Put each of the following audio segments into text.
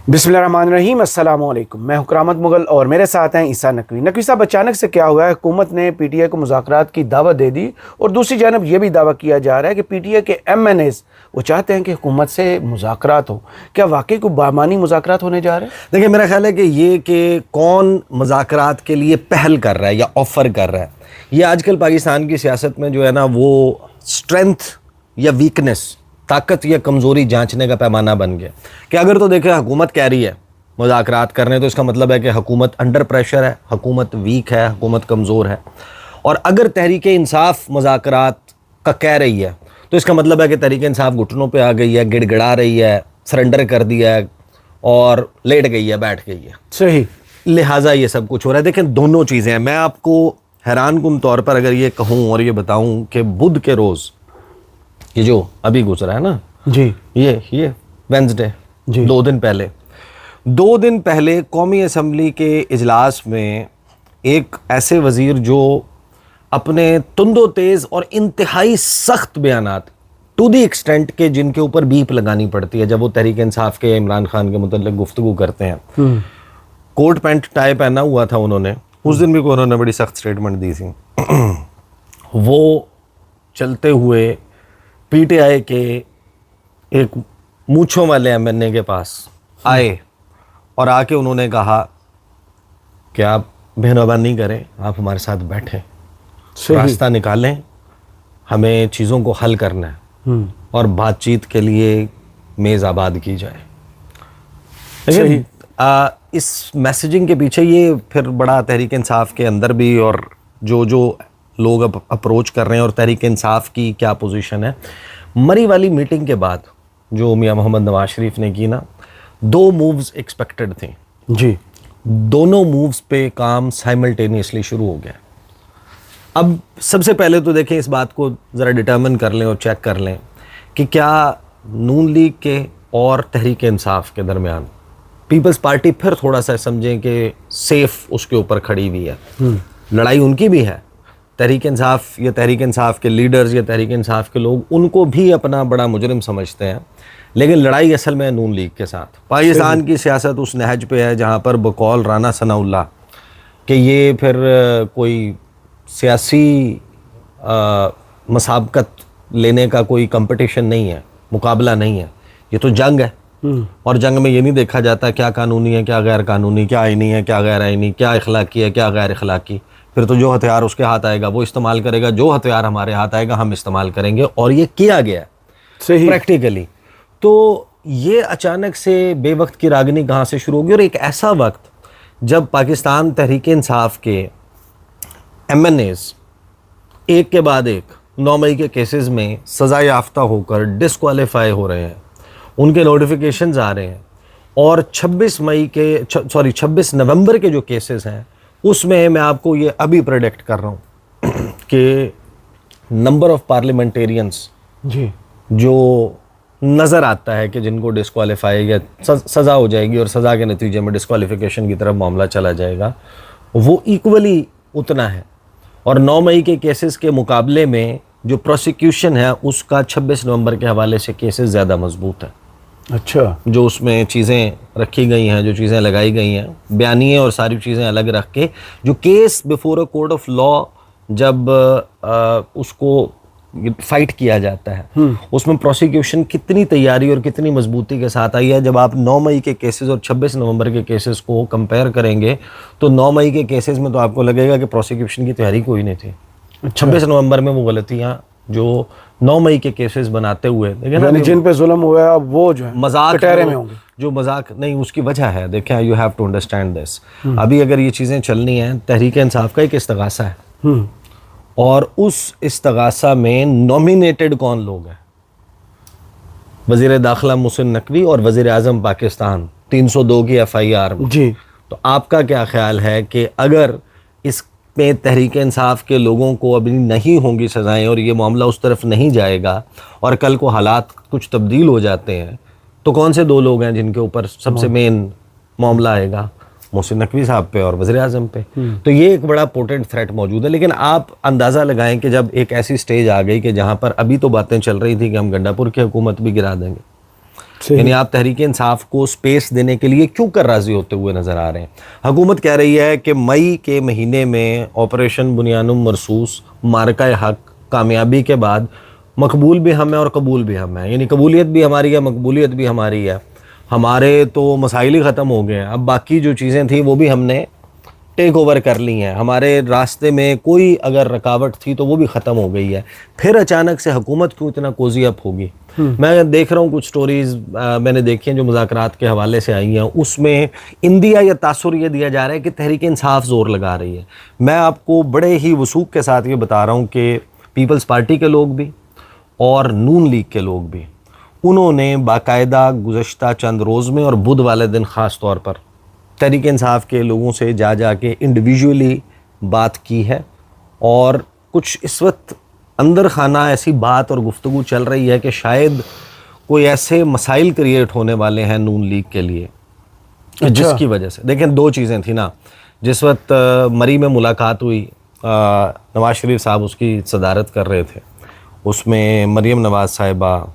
बिस्मिल्लाहिर्रहमानिर्रहीम, अस्सलाम वालेकुम। मैं हुक्रामत मुगल और मेरे साथ हैं ईसा नकवी। नकवी साहब, अचानक से क्या हुआ है? हुकूमत ने पीटीआई को मुज़ाकरात की दावत दे दी और दूसरी जानब यह भी दावा किया जा रहा है कि पीटीआई के एमएनएज़ वो चाहते हैं कि हुकूमत से मुज़ाकरात हो। क्या वाकई को बामानी मुज़ाकरात होने जा रहे हैं? देखिए, मेरा ख्याल है कि ये कि कौन मुज़ाकरात के लिए पहल कर रहा है या ऑफ़र कर रहा है, ये आजकल पाकिस्तान की सियासत में जो है ना, वो स्ट्रेंथ या वीकनेस, ताकत या कमज़ोरी जांचने का पैमाना बन गया। कि अगर तो देखें, हुकूमत कह रही है मुज़ाकरात करने, तो इसका मतलब है कि हुकूमत अंडर प्रेशर है, हुकूमत वीक है, हुकूमत कमज़ोर है। और अगर तहरीक इंसाफ मुज़ाकरात का कह रही है, तो इसका मतलब है कि तहरीक इंसाफ घुटनों पे आ गई है, गिड़गिड़ा रही है, सरेंडर कर दिया है और लेट गई है, बैठ गई है। सही, लिहाजा ये सब कुछ हो रहा है। देखें, दोनों चीज़ें हैं। मैं आपको हैरानकुन तौर पर अगर ये कहूँ और ये बताऊँ कि बुध के रोज़, ये जो अभी गुजरा है ना जी, ये वेंसडे, जी, 2 दिन पहले कौमी असम्बली के इजलास में एक ऐसे वज़ीर जो अपने तुंदो तेज़ और इंतहाई सख्त बयानात, टू दी एक्सटेंट के जिनके ऊपर बीप लगानी पड़ती है जब वो तहरीक इंसाफ के इमरान खान के मुतल्लिक़ गुफ्तगू करते हैं। कोट पैंट टाई पहना हुआ था उन्होंने, उस दिन भी उन्होंने बड़ी सख्त स्टेटमेंट दी थी। वो चलते हुए पीटीआई के एक मूंछों वाले एमएनए के पास आए और आके उन्होंने कहा कि आप मेहरबानी करें, आप हमारे साथ बैठें, रास्ता निकालें, हमें चीज़ों को हल करना है और बातचीत के लिए मेज़ आबाद की जाए। लेकिन इस मैसेजिंग के पीछे ये फिर बड़ा तहरीक इंसाफ के अंदर भी, और जो लोग अब अप्रोच कर रहे हैं और तहरीक इंसाफ की क्या पोजीशन है। मरी वाली मीटिंग के बाद जो मियां मोहम्मद नवाज शरीफ ने की ना, 2 मूव्स एक्सपेक्टेड थे जी। दोनों मूव्स पे काम साइमल्टेनियसली शुरू हो गया। अब सबसे पहले तो देखें, इस बात को ज़रा डिटर्मिन कर लें और चेक कर लें कि क्या नून लीग के और तहरीक इंसाफ के दरमियान पीपल्स पार्टी फिर थोड़ा सा समझें कि सेफ उसके ऊपर खड़ी हुई है। लड़ाई उनकी भी है, तहरीक इंसाफ या तहरीक इंसाफ के लीडर्स या तहरीक इंसाफ के लोग उनको भी अपना बड़ा मुजरिम समझते हैं, लेकिन लड़ाई असल में नून लीग के साथ। पाकिस्तान की सियासत उस नहज पे है जहाँ पर बकौल राना सनाउल्लाह कि ये फिर कोई सियासी मसाबकत लेने का कोई कंपटीशन नहीं है, मुकाबला नहीं है, ये तो जंग है। और जंग में ये नहीं देखा जाता क्या कानूनी है, क्या गैर कानूनी, क्या आईनी है, क्या गैर आईनी, क्या इखलाकी है, क्या गैर इखलाकी। फिर तो जो हथियार उसके हाथ आएगा वो इस्तेमाल करेगा, जो हथियार हमारे हाथ आएगा हम इस्तेमाल करेंगे, और ये किया गया सही प्रैक्टिकली। तो ये अचानक से बेवक्त की रागनी कहाँ से शुरू होगी, और एक ऐसा वक्त जब पाकिस्तान तहरीक इंसाफ के एमएनएज़ एक के बाद एक 9 मई के केसेस में सज़ा याफ्ता होकर डिस्क्वालीफाई हो रहे हैं, उनके नोटिफिकेशंस आ रहे हैं, और 26 नवंबर के जो केसेस हैं उसमें मैं आपको ये अभी प्रेडिक्ट कर रहा हूँ कि नंबर ऑफ पार्लियामेंटेरियंस जी जो नज़र आता है कि जिनको डिस्क्वालीफाई या सज़ा हो जाएगी और सज़ा के नतीजे में डिस्क्वालिफिकेशन की तरफ मामला चला जाएगा, वो इक्वली उतना है। और 9 मई के केसेस के मुकाबले में जो प्रोसिक्यूशन है उसका 26 नवंबर के हवाले से केसेस ज़्यादा मजबूत है। अच्छा, जो उसमें चीज़ें रखी गई हैं, जो चीज़ें लगाई गई हैं, बयानिए और सारी चीज़ें अलग रख के जो case before a court of law जब उसको फाइट किया जाता है, उसमें प्रोसिक्यूशन कितनी तैयारी और कितनी मजबूती के साथ आई है। जब आप 9 मई के केसेस और 26 नवंबर के केसेस को कंपेयर करेंगे तो 9 मई के केसेस में तो आपको लगेगा कि प्रोसिक्यूशन की तैयारी कोई नहीं थी। 26 नवंबर में वो गलतियाँ जो 9 मई के केसेस बनाते हुए, यानी जिन पे जुल्म हुआ है वो जो है मजाक कटहरे में होंगे, जो मजाक नहीं, उसकी वजह है। देखें, you have to understand this. अभी अगर ये चीज़ें चलनी हैं, तहरीक इंसाफ का एक इस्तगासा है, और उस इस्तगासा में नॉमिनेटेड कौन लोग हैं? वज़ीर दाखिला मोहसिन नकवी और वज़ीर आज़म पाकिस्तान, 302 की FIR में जी। तो आपका क्या ख्याल है कि अगर इसमें तहरीक इंसाफ के लोगों को अभी नहीं होंगी सज़ाएं और ये मामला उस तरफ नहीं जाएगा और कल को हालात कुछ तब्दील हो जाते हैं, तो कौन से 2 लोग हैं जिनके ऊपर सबसे मेन मामला आएगा? मोहसिन नकवी साहब पे और वज़ीर आज़म पे। तो ये एक बड़ा पोटेंट थ्रेट मौजूद है। लेकिन आप अंदाज़ा लगाएं कि जब एक ऐसी स्टेज आ गई कि जहाँ पर अभी तो बातें चल रही थी कि हम गंडापुर की हुकूमत भी गिरा देंगे, यानी आप तहरीक इंसाफ को स्पेस देने के लिए क्यों कर राजी होते हुए नजर आ रहे हैं? हुकूमत कह रही है कि मई के महीने में ऑपरेशन बुनियानुम मरसूस मार्का हक कामयाबी के बाद मकबूल भी हम है और कबूल भी हम है, यानी कबूलियत भी हमारी है, मकबूलियत भी हमारी है। हमारे तो मसाइल ही ख़त्म हो गए हैं, अब बाकी जो चीज़ें थी वो भी हमने टेक ओवर कर ली हैं। हमारे रास्ते में कोई अगर रुकावट थी तो वो भी ख़त्म हो गई है। फिर अचानक से हुकूमत क्यों इतना कोजी अप होगी? मैं देख रहा हूँ कुछ स्टोरीज़ मैंने देखी हैं जो मुज़ाकरात के हवाले से आई हैं, उसमें इंदिया या तासुर ये दिया जा रहा है कि तहरीक इंसाफ ज़ोर लगा रही है। मैं आपको बड़े ही वसूख के साथ ये बता रहा हूँ कि पीपल्स पार्टी के लोग भी और नून लीग के लोग भी, उन्होंने बाकायदा गुज़श्ता चंद रोज़ में और बुध वाले दिन ख़ास तौर पर तहरीक इंसाफ के लोगों से जा के इंडिविजुअली बात की है। और कुछ इस वक्त अंदर खाना ऐसी बात और गुफ्तगू चल रही है कि शायद कोई ऐसे मसाइल क्रिएट होने वाले हैं नून लीग के लिए जिसकी वजह से, देखें दो चीज़ें थी ना, जिस वक्त मरी में मुलाकात हुई, नवाज शरीफ साहब उसकी सदारत कर रहे थे, उसमें मरीम नवाज साहिबा,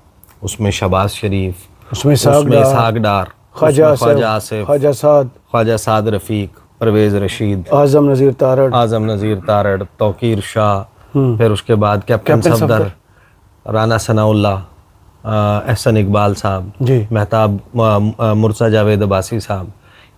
उसमें शहबाज शरीफ, उसमें इसहाक डार, ख्वाजा आसिफ, ख्वाजा साद रफ़ीक, परवेज़ रशीद, आज़म नज़ीर तारड़, तौकीर शाह, फिर उसके बाद कैप्टन सफदर, राना सनाउल्लाह, एहसन इकबाल साहब, मेहताब मुर्तज़ा जावेद अब्बासी साहब,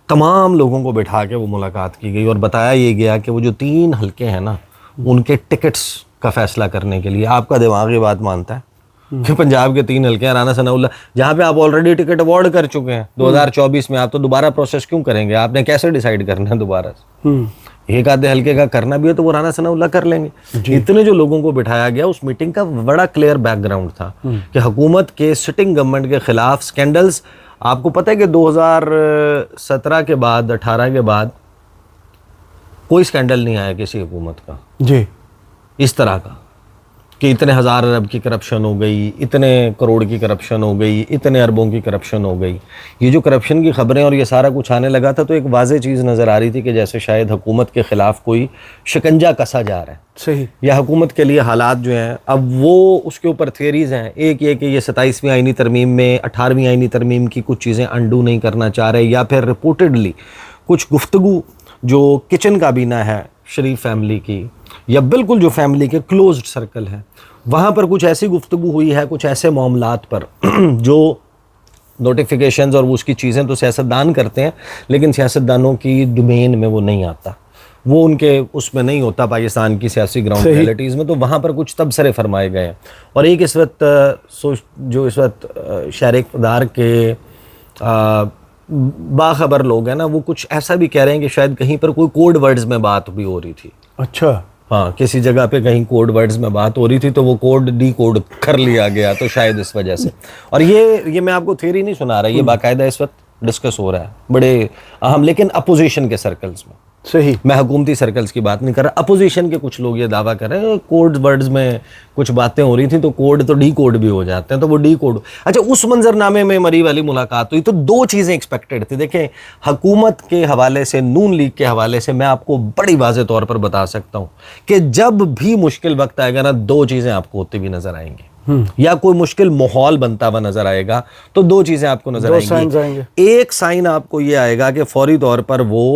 तमाम लोगों को बिठा के वो मुलाकात की गई और बताया ये गया कि वो जो 3 हलके हैं ना, उनके टिकट्स का फ़ैसला करने के लिए आपका दिमाग ये बात मानता है कि पंजाब के 3 हलके हैं, राना सनाउल्लाह, जहाँ पे आप ऑलरेडी टिकट अवॉर्ड कर चुके हैं 2024 में, आप तो दोबारा प्रोसेस क्यों करेंगे? आपने कैसे डिसाइड करना है दोबारा से? एक आधे हल्के का करना भी है तो वो राना सनाउल्लाह कर लेंगे। इतने जो लोगों को बिठाया गया, उस मीटिंग का बड़ा क्लियर बैकग्राउंड था कि हुकूमत के सिटिंग गवर्नमेंट के खिलाफ स्कैंडल्स। आपको पता है कि 2017 के बाद 18 के बाद कोई स्कैंडल नहीं आया किसी हुकूमत का जी इस तरह का कि इतने हज़ार अरब की करप्शन हो गई, इतने करोड़ की करप्शन हो गई, इतने अरबों की करप्शन हो गई। ये जो करप्शन की ख़बरें और ये सारा कुछ आने लगा था तो एक वाज़ेह चीज़ नज़र आ रही थी कि जैसे शायद हुकूमत के ख़िलाफ़ कोई शिकंजा कसा जा रहा है, सही, या हुकूमत के लिए हालात जो हैं, अब वो उसके ऊपर थियरीज़ हैं। एक ये कि ये 27वीं आईनी तरमीम में 18वीं आईनी तरमीम की कुछ चीज़ें अंडू नहीं करना चाह रहे, या फिर रिपोर्टेडली कुछ गुफ्तगू जो किचन काबीना है शरीफ फैमिली की, या बिल्कुल जो फैमिली के क्लोज्ड सर्कल है, वहाँ पर कुछ ऐसी गुफ्तगू हुई है, कुछ ऐसे मामलात पर जो नोटिफिकेशंस और उसकी चीज़ें तो सियासतदान करते हैं, लेकिन सियासतदानों की डोमेन में वो नहीं आता, वो उनके उसमें नहीं होता पाकिस्तान की सियासी ग्राउंड रियलिटीज़ में। तो वहाँ पर कुछ तबसरे फरमाए गए हैं। और एक इस वक्त जो इस वक्त शहर इक़्तिदार के बाखबर लोग हैं ना, वो कुछ ऐसा भी कह रहे हैं कि शायद कहीं पर कोई कोड वर्ड्स में बात भी हो रही थी। अच्छा, हाँ, किसी जगह पे कहीं कोड वर्ड्स में बात हो रही थी तो वो कोड डी कोड कर लिया गया, तो शायद इस वजह से। और ये मैं आपको थ्योरी नहीं सुना रहा, ये बाकायदा इस वक्त डिस्कस हो रहा है बड़े अहम, लेकिन अपोजिशन के सर्कल्स में। सही, मैं हुकूमती सर्कल्स की बात नहीं कर रहा, अपोजिशन के कुछ लोग ये दावा कर रहे हैं कोड वर्ड्स में कुछ बातें हो रही थी तो कोड तो डी कोड भी हो जाते हैं, तो वो डी कोड। अच्छा, उस मंजरनामे में मरी वाली मुलाकात हुई तो 2 चीज़ें एक्सपेक्टेड थी। देखें, हुकूमत के हवाले से, नून लीग के हवाले से मैं आपको बड़ी वाज़ेह तौर पर बता सकता हूँ कि जब भी मुश्किल वक्त आएगा ना, 2 चीज़ें आपको होती हुई नजर आएंगी, या कोई मुश्किल माहौल बनता हुआ नजर आएगा तो 2 चीज़ें आपको नजर आएंगी। एक साइन आपको ये आएगा कि फौरी तौर पर वो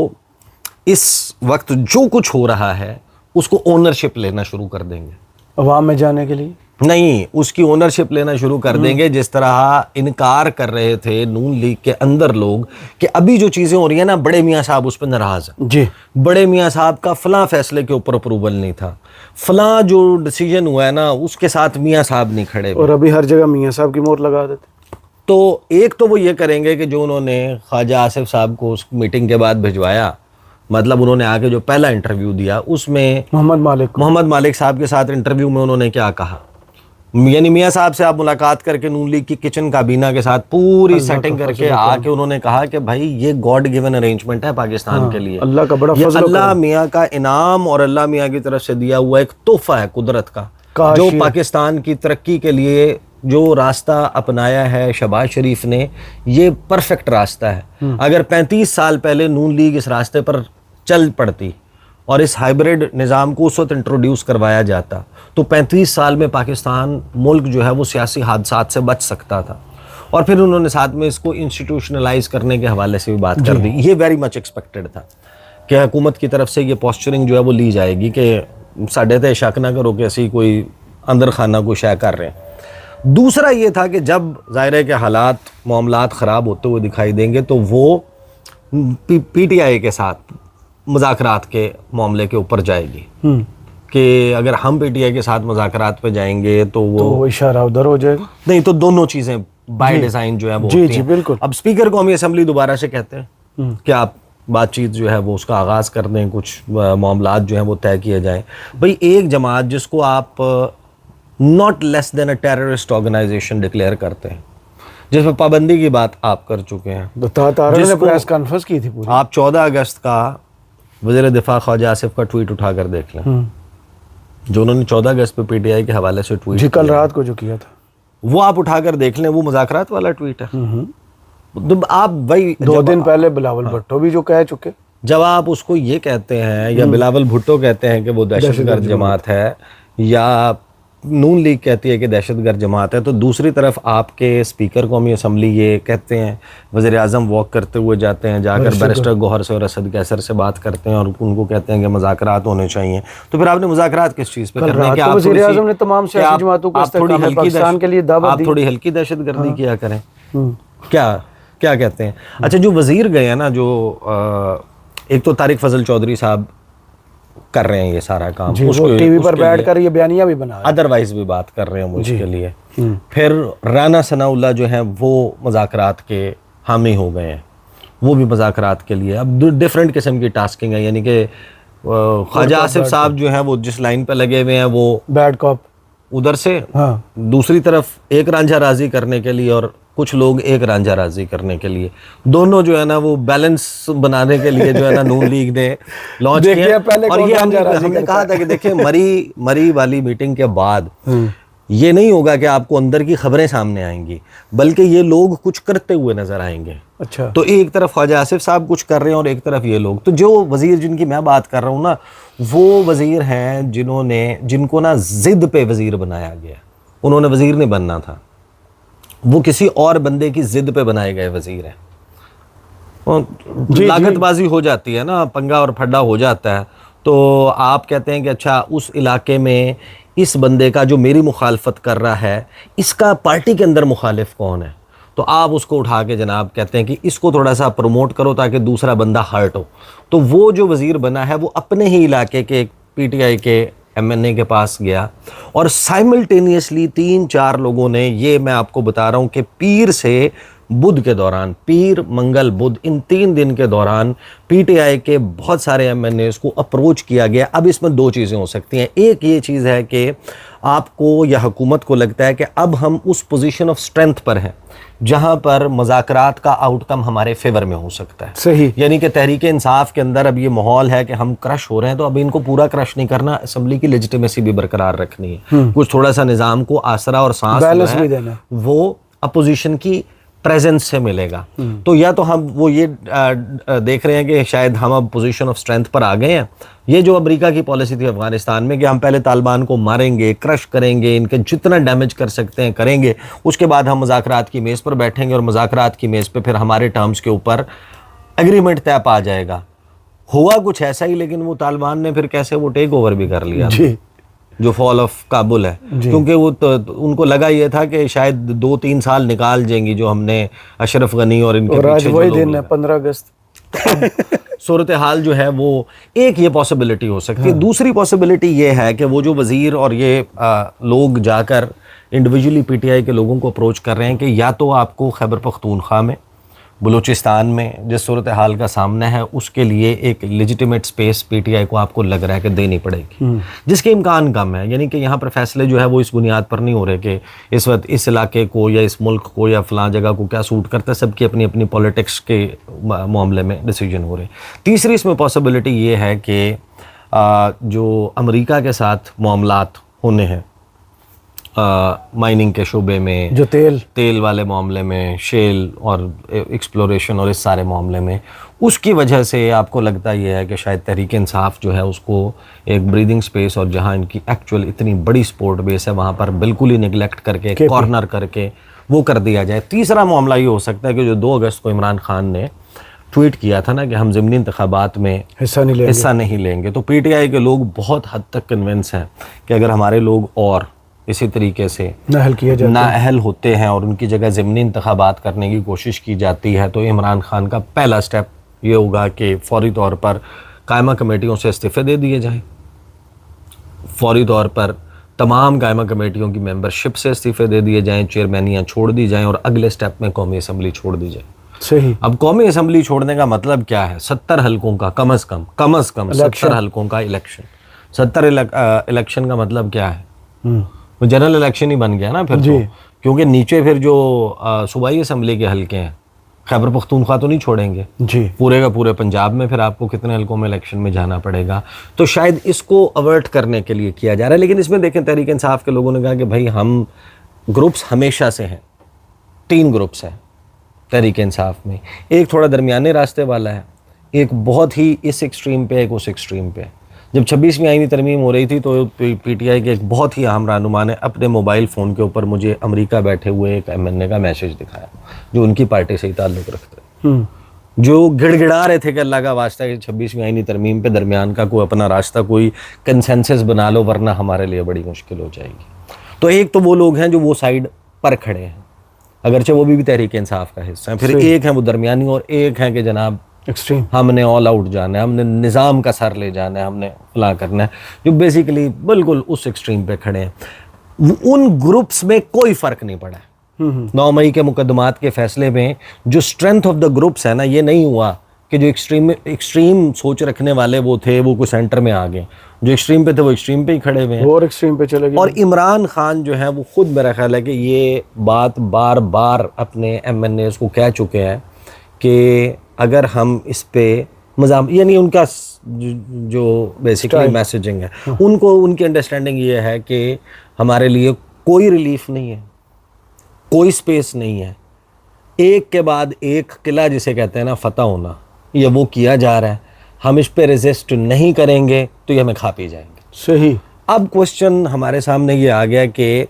इस वक्त जो कुछ हो रहा है उसको ओनरशिप लेना शुरू कर देंगे, अवाम में जाने के लिए नहीं, उसकी ओनरशिप लेना शुरू कर देंगे। जिस तरह इनकार कर रहे थे नून लीग के अंदर लोग कि अभी जो चीज़ें हो रही हैं ना, बड़े मियाँ साहब उस पर नाराज़ हैं जी, बड़े मियाँ साहब का फलां फैसले के ऊपर अप्रूवल नहीं था, फलां जो डिसीजन हुआ है ना उसके साथ मियाँ साहब नहीं खड़े, और अभी हर जगह मियाँ साहब की मोहर लगा देते। तो एक तो वो ये करेंगे कि जो उन्होंने ख्वाजा आसिफ साहब को उस मीटिंग के बाद भिजवाया, मतलब उन्होंने आके जो पहला इंटरव्यू दिया उसमें मोहम्मद मालिक साहब के साथ इंटरव्यू में उन्होंने क्या कहा, यानी मियाँ साहब से आप मुलाकात करके नून लीग की किचन काबीना के साथ पूरी सेटिंग करके आके उन्होंने कहा कि भाई ये गॉड गिवन अरेंजमेंट है पाकिस्तान के लिए, अल्लाह का बड़ा फजल, अल्लाह मियाँ का इनाम और अल्लाह मियाँ की तरफ से दिया हुआ एक तोहफा है कुदरत का, जो पाकिस्तान की तरक्की के लिए जो रास्ता अपनाया है शहबाज शरीफ ने, ये परफेक्ट रास्ता है। अगर 35 साल पहले नून लीग इस रास्ते पर चल पड़ती और इस हाइब्रिड निज़ाम को उस वक्त इंट्रोड्यूस करवाया जाता तो 35 साल में पाकिस्तान मुल्क जो है वो सियासी हादसात से बच सकता था। और फिर उन्होंने साथ में इसको इंस्टीट्यूशनलाइज करने के हवाले से भी बात कर दी। ये वेरी मच एक्सपेक्टेड था कि हुकूमत की तरफ से ये पोस्चरिंग जो है वो ली जाएगी कि साढ़े ते शक ना करो कि असी कोई अंदर खाना को शय कर रहे हैं। दूसरा ये था कि जब ज़ाहिर है कि हालात मामलात ख़राब होते हुए दिखाई देंगे तो वो PTI के साथ मुज़ाकरात के मामले के ऊपर जाएगी कि अगर हम PTI के साथ मुज़ाकरात पे जाएंगे तो वो इशारा उधर हो जाएगा। नहीं, तो दोनों चीज़ें बाय डिज़ाइन जो है वो जी होती जी हैं। बिल्कुल। अब स्पीकर कौमी असम्बली दोबारा से कहते हैं कि आप बातचीत जो है वो उसका आगाज़ कर दें, कुछ मामलात जो हैं वो तय किए जाएं। भाई एक जमात जिसको आप not less than a terrorist organization declare करते हैं, जिसमें पाबंदी की बात आप कर चुके हैं, ने प्रेस कॉन्फ्रेंस की थी पूरी। आप 14 अगस्त का वज़ीर दिफा ख्वाजा आसिफ का ट्वीट उठाकर देख लें, जो उन्होंने 14 अगस्त पे PTI के हवाले से ट्वीट जी कल रात को जो किया था वो आप उठाकर देख लें, वो मुज़ाकरात वाला ट्वीट है। तो आप भाई 2 दिन पहले बिलावल भुट्टो भी जो कह चुके, जब आप उसको ये कहते हैं या बिलावल भुट्टो कहते हैं कि वो दहशतगर्द जमात है या नून लीग कहती है कि दहशतगर्द जमात है, तो दूसरी तरफ आपके स्पीकर कौमी असम्बली ये कहते हैं, वज़ीर आज़म वॉक करते हुए जाते हैं, जाकर बैरिस्टर गौहर से और असद कैसर से बात करते हैं और उनको कहते हैं कि मुज़ाकरात होने चाहिए। तो फिर आपने मुज़ाकरात किस चीज़ पे करने कि आप वज़ीर आज़म ने तमाम सियासी जमातों को पाकिस्तान के लिए दावत दी, आप थोड़ी हल्की दहशतगर्दी किया करें। क्या क्या कहते हैं? अच्छा, जो वज़ीर गए हैं ना, जो एक तो तारिक फजल चौधरी साहब कर रहे हैं ये सारा काम, उसको टीवी पर बैठकर ये बयानिया भी बना, अदरवाइज भी बात कर रहे हैं मुझके लिए। फिर राना सनाउल्लाह जो हैं वो मुज़ाकरात के हामी हो गए हैं, वो भी मुज़ाकरात के लिए अब डिफरेंट किस्म की टास्किंग है, यानी कि ख्वाजा आसिफ साहब जो हैं वो जिस लाइन पे लगे हुए हैं वो बैड कॉप उधर से, दूसरी तरफ एक रांझा राजी करने के लिए और कुछ लोग एक रांझा राजी करने के लिए, दोनों जो है ना वो बैलेंस बनाने के लिए जो है ना नून लीग ने लॉन्च किया। और ये हमने कहा था कि देखिए मरी वाली मीटिंग के बाद ये नहीं होगा कि आपको अंदर की खबरें सामने आएंगी, बल्कि ये लोग कुछ करते हुए नजर आएंगे। अच्छा, तो एक तरफ ख्वाजा आसिफ साहब कुछ कर रहे हैं और एक तरफ ये लोग। तो जो वजीर जिनकी मैं बात कर रहा हूँ ना, वो वजीर हैं जिनको ना जिद पे वजीर बनाया गया। उन्होंने वजीर नहीं बनना था, वो किसी और बंदे की जिद पे बनाए गए वजीर हैं। लागतबाजी हो जाती है ना, पंगा और फड्डा हो जाता है, तो आप कहते हैं कि अच्छा उस इलाके में इस बंदे का जो मेरी मुखालफत कर रहा है, इसका पार्टी के अंदर मुखालिफ कौन है, तो आप उसको उठा के जनाब कहते हैं कि इसको थोड़ा सा प्रमोट करो ताकि दूसरा बंदा हर्ट हो। तो वो जो वज़ीर बना है वो अपने ही इलाके के PTI के MNA के पास गया और साइमल्टेनियसली 3-4 लोगों ने, ये मैं आपको बता रहा हूँ कि पीर से बुध के दौरान, पीर मंगल बुध, इन 3 दिन के दौरान PTI के बहुत सारे MNAs को अप्रोच किया गया। अब इसमें 2 चीज़ें हो सकती हैं। एक ये चीज़ है कि आपको या हुकूमत को लगता है कि अब हम उस पोजीशन ऑफ स्ट्रेंथ पर हैं जहां पर मुज़ाकरात का आउटकम हमारे फेवर में हो सकता है। सही, यानी कि तहरीक इंसाफ के अंदर अब ये माहौल है कि हम क्रश हो रहे हैं, तो अब इनको पूरा क्रश नहीं करना, असम्बली की लेजिटिमेसी भी बरकरार रखनी है, कुछ थोड़ा सा निज़ाम को आसरा और सांस बैलेंस भी देना, वो अपोजिशन की प्रेजेंस से मिलेगा। तो या तो हम वो ये देख रहे हैं कि शायद हम अब पोजीशन ऑफ स्ट्रेंथ पर आ गए हैं। ये जो अमेरिका की पॉलिसी थी अफगानिस्तान में कि हम पहले तालिबान को मारेंगे, क्रश करेंगे, इनके जितना डैमेज कर सकते हैं करेंगे, उसके बाद हम मुज़ाकरात की मेज़ पर बैठेंगे और मुज़ाकरात की मेज़ पर फिर हमारे टर्म्स के ऊपर एग्रीमेंट तय पा जाएगा। हुआ कुछ ऐसा ही, लेकिन वो तालिबान ने फिर कैसे वो टेक ओवर भी कर लिया जो फॉल ऑफ काबुल है, क्योंकि वो तो उनको लगा ये था कि शायद 2-3 साल निकाल जाएंगी जो हमने अशरफ गनी और इनके पीछे वही दिन है 15 अगस्त। सूरत हाल जो है वो एक ये पॉसिबिलिटी हो सकती है। दूसरी पॉसिबिलिटी ये है कि वो जो वज़ीर और ये लोग जाकर इंडिविजुअली PTI के लोगों को अप्रोच कर रहे हैं कि या तो आपको खैबर पख्तूनख्वा में, बलूचिस्तान में जिस सूरत हाल का सामना है, उसके लिए एक लेजिटिमेट स्पेस PTI को आपको लग रहा है कि देनी पड़ेगी, जिसके इम्कान कम है। यानी कि यहाँ पर फैसले जो है वो इस बुनियाद पर नहीं हो रहे कि इस वक्त इस इलाके को या इस मुल्क को या फलां जगह को क्या सूट करता है, सबकी अपनी अपनी पॉलिटिक्स के मामले में डिसीजन हो रहे हैं। तीसरी इसमें पॉसिबिलिटी ये है कि जो अमेरिका के साथ मामलात होने हैं माइनिंग के शोबे में, जो तेल वाले मामले में, शेल और एक्सप्लोरेशन और इस सारे मामले में, उसकी वजह से आपको लगता ये है कि शायद तहरीक इंसाफ जो है उसको एक ब्रीदिंग स्पेस, और जहां इनकी एक्चुअल इतनी बड़ी सपोर्ट बेस है वहां पर बिल्कुल ही निगलेक्ट करके, कॉर्नर करके वो कर दिया जाए। तीसरा मामला ये हो सकता है कि जो 2 अगस्त को इमरान खान ने ट्वीट किया था ना कि हम ज़िमनी इंतखाबात में हिस्सा नहीं लेंगे, तो पीटीआई के लोग बहुत हद तक कन्विंस हैं कि अगर हमारे लोग और इसी तरीके से नाअहल होते हैं और उनकी जगह ज़िमनी इंतखाबात करने की कोशिश की जाती है तो इमरान खान का पहला स्टेप ये होगा कि फौरी तौर पर कायमा कमेटियों से इस्तीफ़े दे दिए जाएं, फौरी तौर पर तमाम कायमा कमेटियों की मेंबरशिप से इस्तीफ़े दे दिए जाएं, चेयरमैनियाँ छोड़ दी जाएं और अगले स्टेप में कौमी असम्बली छोड़ दी जाए। सही। अब कौमी असम्बली छोड़ने का मतलब क्या है? 70 हलकों का कम अज़ कम 70 हलकों का इलेक्शन। 70 इलेक्शन का मतलब क्या है? वो जनरल इलेक्शन ही बन गया ना फिर तो, क्योंकि नीचे फिर जो सूबाई असम्बली के हलके हैं, खैबर पख्तूनख्वा तो नहीं छोड़ेंगे जी, पूरे का पूरे पंजाब में फिर आपको कितने हलकों में इलेक्शन में जाना पड़ेगा। तो शायद इसको अवर्ट करने के लिए किया जा रहा है। लेकिन इसमें देखें, तहरीक इंसाफ के लोगों ने कहा कि भाई हम ग्रुप्स हमेशा से हैं, 3 ग्रुप्स हैं तहरीक इंसाफ में, एक थोड़ा दरमियाने रास्ते वाला है, एक बहुत ही इस एक्सट्रीम पे, एक उस एक्सट्रीम पे। जब 26वीं आईनी तरमीम हो रही थी तो पीटीआई के एक बहुत ही अहम रहनुमा ने अपने मोबाइल फ़ोन के ऊपर मुझे अमेरिका बैठे हुए एक एमएनए का मैसेज दिखाया जो उनकी पार्टी से ही ताल्लुक़ रखते हैं, जो गिड़गिड़ा रहे थे कि अल्लाह का वास्ता है कि 26वीं आईनी तरमीम पे दरमियान का कोई अपना रास्ता, कोई कंसेंसस बना लो वरना हमारे लिए बड़ी मुश्किल हो जाएगी। तो एक तो वो लोग हैं जो वो साइड पर खड़े हैं, अगरचे वो भी तहरीक इंसाफ का हिस्सा है। फिर एक है वो दरमियानी और एक है कि जनाब एक्सट्रीम, हमने ऑल आउट जाना है, हमने निज़ाम का सर ले जाना है, हमने फला करना है, जो बेसिकली बिल्कुल उस एक्सट्रीम पे खड़े हैं। उन ग्रुप्स में कोई फ़र्क नहीं पड़ा है। 9 मई के मुकदमात के फैसले में जो स्ट्रेंथ ऑफ द ग्रुप्स है ना, ये नहीं हुआ कि जो एक्सट्रीम सोच रखने वाले वो थे वो कोई सेंटर में आ गए, जो एक्सट्रीम पे थे वो एक्सट्रीम पे ही खड़े हुए हैं और एक्सट्रीम पे चले गए। और इमरान खान जो है वो खुद मेरा ख्याल है कि ये बात बार बार अपने एमएनएस को कह चुके हैं कि अगर हम इस पे मज़ाम, यानी उनका जो बेसिकली मैसेजिंग है, उनको उनकी अंडरस्टैंडिंग ये है कि हमारे लिए कोई रिलीफ नहीं है, कोई स्पेस नहीं है, एक के बाद एक किला जिसे कहते हैं ना फतह होना, ये वो किया जा रहा है, हम इस पे रेजिस्ट नहीं करेंगे तो ये हमें खा पी जाएंगे। सही। अब क्वेश्चन हमारे सामने ये आ गया कि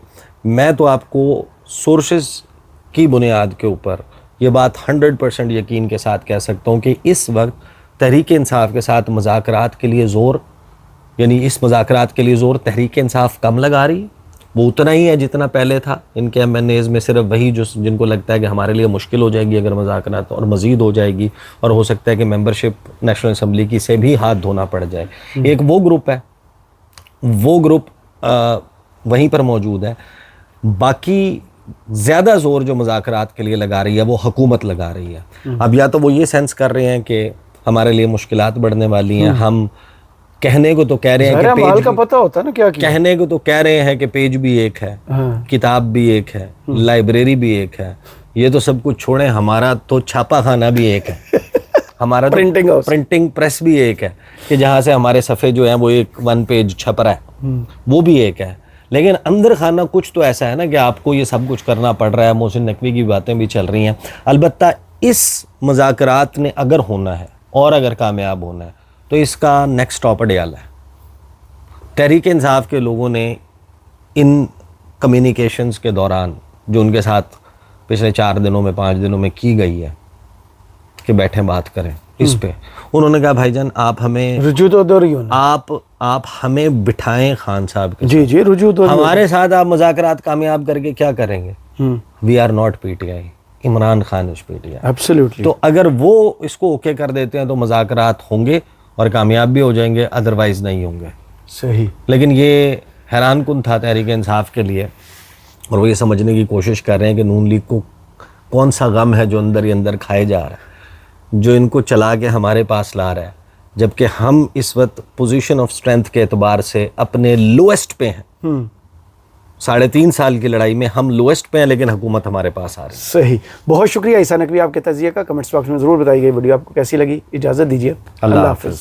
मैं तो आपको सोर्सेज की बुनियाद के ऊपर ये बात 100% यकीन के साथ कह सकता हूँ कि इस वक्त तहरीक इंसाफ के साथ मुज़ाकरात के लिए ज़ोर, यानी इस मुज़ाकरात के लिए ज़ोर तहरीक इंसाफ कम लगा रही है, वो उतना ही है जितना पहले था। इनके एमएनएज़ में सिर्फ वही जो जिनको लगता है कि हमारे लिए मुश्किल हो जाएगी अगर मुज़ाकरात, और मज़ीद हो जाएगी और हो सकता है कि मेंबरशिप नेशनल असम्बली की से भी हाथ धोना पड़ जाए। एक वो ग्रुप है, वो ग्रुप वहीं पर मौजूद है। बाकी ज़्यादा ज़ोर जो मुज़ाकरात के लिए लगा रही है वो हुकूमत लगा रही है। अब या तो वो ये सेंस कर रहे हैं कि हमारे लिए मुश्किलात बढ़ने वाली हैं, हम कहने को तो कह रहे हैं कि पेज का पता होता है ना क्या किया? कहने को तो कह रहे हैं कि पेज भी एक है, किताब भी एक है, लाइब्रेरी भी एक है, ये तो सब कुछ छोड़ें, हमारा तो छापा खाना भी एक है, हमारा तो प्रिंटिंग प्रेस भी एक है कि जहाँ से हमारे सफ़े जो हैं वो एक 1 पेज छप रहा है, वो भी एक है। लेकिन अंदर खाना कुछ तो ऐसा है ना कि आपको ये सब कुछ करना पड़ रहा है। मोहसिन नकवी की बातें भी चल रही हैं। अलबत्ता इस मुज़ाकरात ने अगर होना है और अगर कामयाब होना है तो इसका नेक्स्ट स्टॉप अडयाला है। तहरीक इंसाफ के लोगों ने इन कम्युनिकेशंस के दौरान जो उनके साथ पिछले 4 दिनों में 5 दिनों में की गई है कि बैठें बात करें इस पे, उन्होंने कहा भाईजान आप हमें रुजू तो दो रही हो ना, आप हमें बिठाएं खान साहब के जी जी रुजू तो हमारे साथ आप मुज़ाकरात कामयाब करके क्या करेंगे? We are not PTI, Imran Khan is PTI. Absolutely. तो अगर वो इसको ओके कर देते हैं तो मुज़ाकरात होंगे और कामयाब भी हो जाएंगे, अदरवाइज नहीं होंगे। सही। लेकिन ये हैरान कुन था तहरीक इंसाफ के लिए, और वो ये समझने की कोशिश कर रहे हैं कि नून लीग को कौन सा गम है जो अंदर ही अंदर खाए जा रहा है, जो इनको चला के हमारे पास ला रहा है, जबकि हम इस वक्त पोजीशन ऑफ स्ट्रेंथ के एतबार से अपने लोएस्ट पे हैं। 3.5 साल की लड़ाई में हम लोएस्ट पे हैं, लेकिन हुकूमत हमारे पास आ रही है। सही। बहुत शुक्रिया ईसा नकवी आपके तज़िये का। कमेंट्स बॉक्स में ज़रूर बताइए वीडियो आपको कैसी लगी। इजाज़त दीजिए। अल्लाह हाफ़िज़।